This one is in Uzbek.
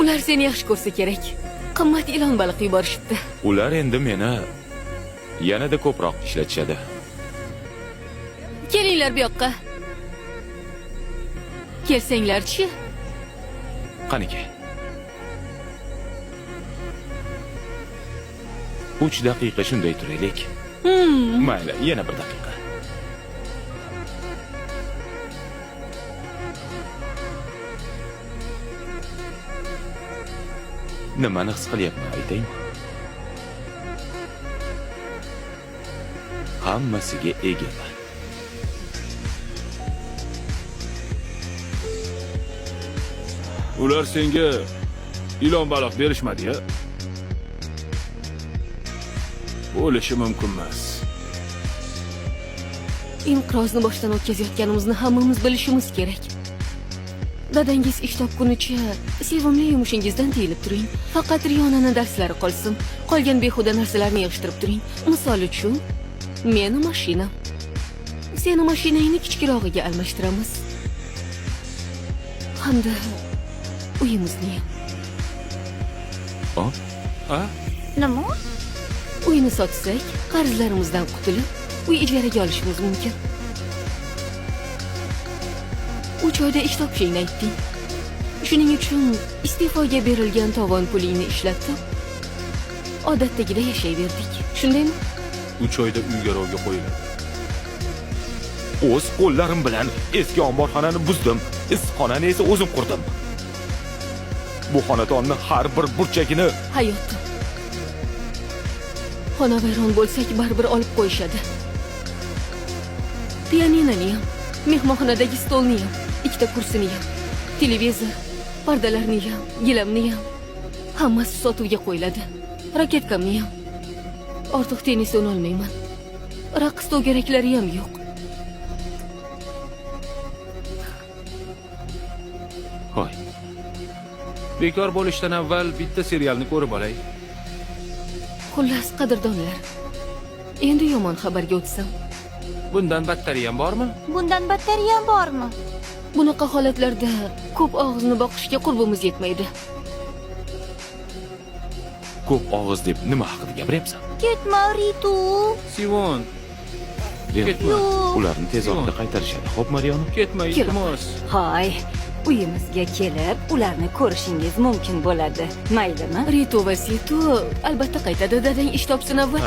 Ular seni yaxshi ko'rsa kerak. Qimmat ilon baliq yuborishibdi. Ular endi meni yanada ko'proq ishlatishadi. Kelinglar bu yoqqa. Kelsanglar-chi? Qaniga? 3 daqiqa shunday turaylik. Mayli, yana 1 daqiqa. Nimani his qilyapman aytaymi? Hammasiga egaman. Ular senga ilon baliq berishmadi-ya. Bo'lishi mumkin emas. Inqirozni boshdan o'tkazayotganimizni hammamiz bilishimiz kerak. Dadangiz ish topgunicha sevimli yumushingizdan tiyilib turing. Faqat Riyonani darslari qolsin. Qolgan behuda narsalarni yig'ishtirib turing. Misol uchun, meni mashinam. Seni mashinangni kichikroqiga almashtiramiz. Hamda uyimizni ham. Hop. Ha? Nima? Uyni sotsak, qarzlarimizdan qutulib, uy ijaraga olishimiz mumkin. 3 oyda ish topishingni aytding. Shuning uchun iste'foga berilgan tovon pulingni ishlatib, odatdagida yashayverdik. Shundaymi? 3 oyda uy garovga qo'yiladi. O'z qo'llarim bilan eski omborxonani buzdim. Issiqxonani esa o'zim qurdim. Bu xonadonni har bir burchagini Hayot. Xonavayron bo'lsak, baribir olib qo'yishadi. Pianinoni ham, mehmonxonadagi stolni ham, 2 kursini ham, televizor, pardalarni ham, gilamni ham, hammasi sotuvga qo'yiladi. Raketkamni ham. Ortiq tennis o'ynolmayman. Raqs to'garaklari ham yo'q. Hoy, Bekor bo'lishdan avval bitta serialni ko'rib olay. Xullas, qadrdonlar. Endi yomon xabarga o'tsam. Bundan battari ham bormi? Bundan battari ham bormi? Bunaqa holatlarda ko'p og'izni boqishga qurbimiz yetmaydi. ko'p og'iz deb nima haqida gapiryapsan? Ketma, Ritu. Sivon, ketma. Ularni tez orada qaytarishadi. Xo'pmi, Riyona? Ketma, iltimos. Hoy, uyimizga kelib, ularni ko'rishingiz mumkin bo'ladi. Maylimi? Ritu va Situ albatta qaytadi. Dadang ish topsin avval.